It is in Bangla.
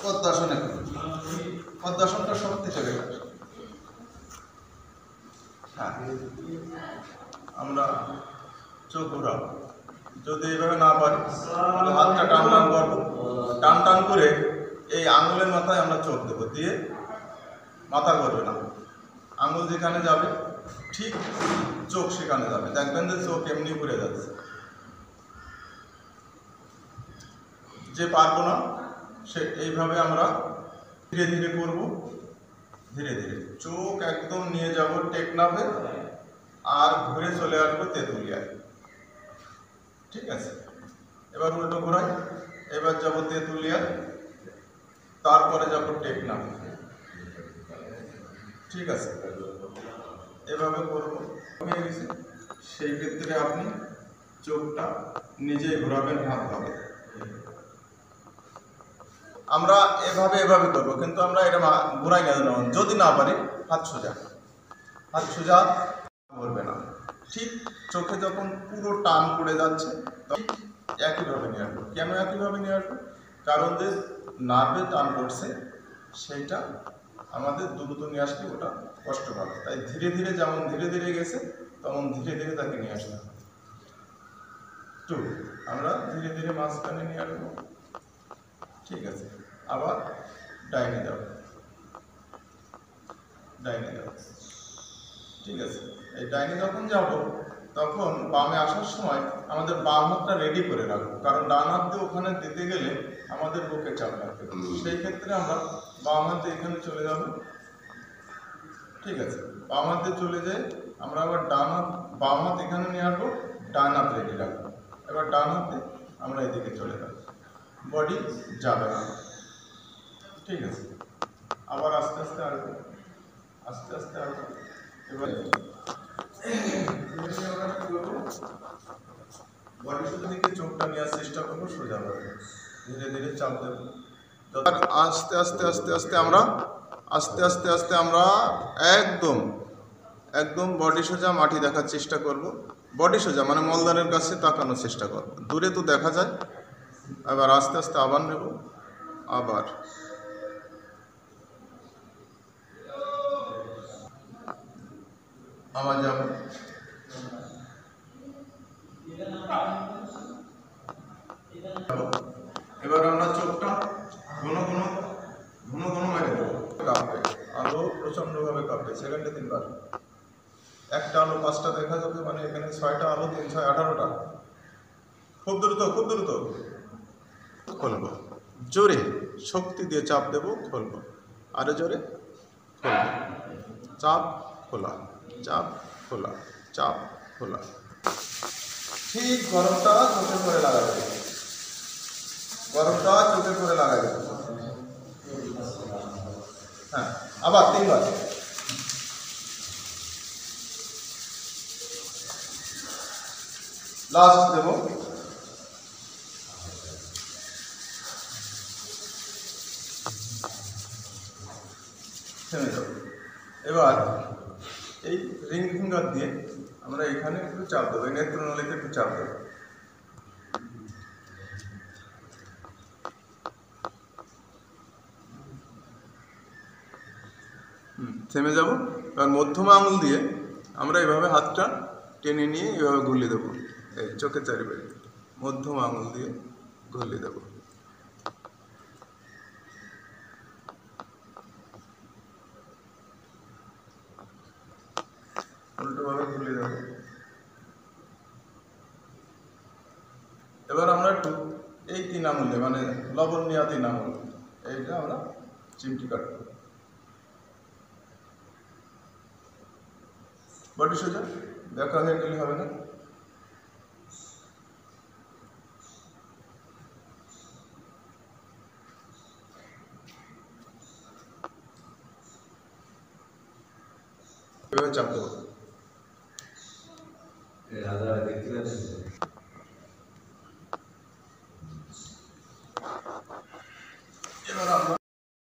পদ্মাসনে করুন। পদ্মাসনটা শক্তি চলে গেছে। হ্যাঁ, আমরা চোখ ঘোরাবো। যদি এইভাবে না পারি তাহলে হাতটা টান টান করবো। টান টান করে এই আঙুলের মাথায় আমরা চোখ দেবো, দিয়ে মাথা করবে না, আঙুল যেখানে যাবে ঠিক চোখ সেখানে যাবে। দেখবেন যে চোখ এমনি ঘুরে যাচ্ছে। যে পারবো না সে এইভাবে আমরা ধীরে ধীরে করব। ধীরে ধীরে চোখ একদম নিয়ে যাব টেকনাফে, আর ঘুরে চলে আসবো তেঁতুলিয়ায়। ঠিক আছে, এবার উল্টো ঘোরাই। এবার যাবো তেঁতুলিয়ায়, তারপরে যাবো টেকনাফ। ঠিক আছে, এভাবে করবো। হয়ে গেছে। সেই ক্ষেত্রে আপনি চোখটা নিজেই ঘোরাবেন হাতভাবে। আমরা এভাবে এভাবে করবো, কিন্তু আমরা এটা ঘোরাই না। যদি না পারি হাত সোজা, হাত সোজা করবে না। ঠিক চোখে যখন পুরো টান পড়ে যাচ্ছে তখন একইভাবে নিয়ে আসবো। কেন একইভাবে নিয়ে আসবো? কারণ যে নার্ভে টান পড়ছে সেইটা আমাদের দ্রুত নিয়ে আসলে ওটা কষ্ট পাবে। তাই ধীরে ধীরে, যেমন ধীরে ধীরে গেছে তেমন ধীরে ধীরে তাকে নিয়ে আসতে হবে। টু, আমরা ধীরে ধীরে মাঝখানে নিয়ে আসবো। ঠিক আছে, আবার ডাইনে যাব, ডাইনে যাব। ঠিক আছে, এই ডাইনে যখন যাব তখন বামে আসার সময় আমাদের বাম হাতটা রেডি করে রাখবো, কারণ ডান হাত দিয়ে ওখানে দিতে গেলে আমাদের বুকে চাপ লাগবে। সেই ক্ষেত্রে আমরা বাম হাতে এখানে চলে যাব। ঠিক আছে, বাম হাতে চলে যাই। আমরা আবার ডান হাত, বাম হাত এখানে নিয়ে আসবো, ডান হাত রেডি রাখবো। এবার ডান হাতে আমরা এদিকে চলে যাব, বডি যাবে না। ঠিক আছে, আবার আস্তে আস্তে আসবো, আস্তে আস্তে আসবো। এবার বডি সোজা দিকে চোখটা নেওয়ার চেষ্টা করবো, সোজা করবো। ধীরে ধীরে চাপ দেবো। আস্তে আস্তে আস্তে আস্তে আমরা আস্তে আস্তে আস্তে আমরা একদম একদম বডি সোজা মাটি দেখার চেষ্টা করব। বডি সোজা মানে মলদারের কাছে তাকানোর চেষ্টা করব, দূরে তো দেখা যায়। এবার আস্তে আস্তে আবার নেব, আবার আবার যাব। এবার আমরা চোখটা ঘন ঘন ঘন ঘন মেরে দেবো। কাঁপবে, আলো প্রচন্ডভাবে কাঁপবে। সেকেন্ডে 3 বার। একটা আলো 5টা দেখা যাবে, মানে এখানে 6টা আলো, 3 6 18টা। খুব দ্রুত, খুব দ্রুত খুলবো। জোরে শক্তি দিয়ে চাপ দেবো, খুলবো। আরো জোরে খুলবো। চাপ খোলা, চাপ খোলা, চাপ খোলা। ঠিক গরমটা চোখে করে লাগাবে, গরমটা চোখে করে লাগাবে। হ্যাঁ, আবার 3 বার। লাস্ট দেব। থেমে যাব। এবার এই রিং ফিঙ্গার দিয়ে আমরা এখানে একটু চাপ দেবো, নেত্রনালীতে একটু চাপ দেবো। থেমে যাব। এবার মধ্যমা আঙুল দিয়ে আমরা এভাবে হাতটা টেনে নিয়ে এভাবে গুলিয়ে দেবো। এই চোখের চারিপাশে মধ্যমা আঙুল দিয়ে গুলিয়ে দেবো। উল্টোভাবে গুলিয়ে দেবো। এবার আমরা একটু এই 3 আঙুলে, মানে লবণ নেওয়া 3 আঙুল, এইটা আমরা চিমটি কাটবো। বডি সোজা, দেখা হয়ে গেলে হবে না। এভাবে চাপ দেবো।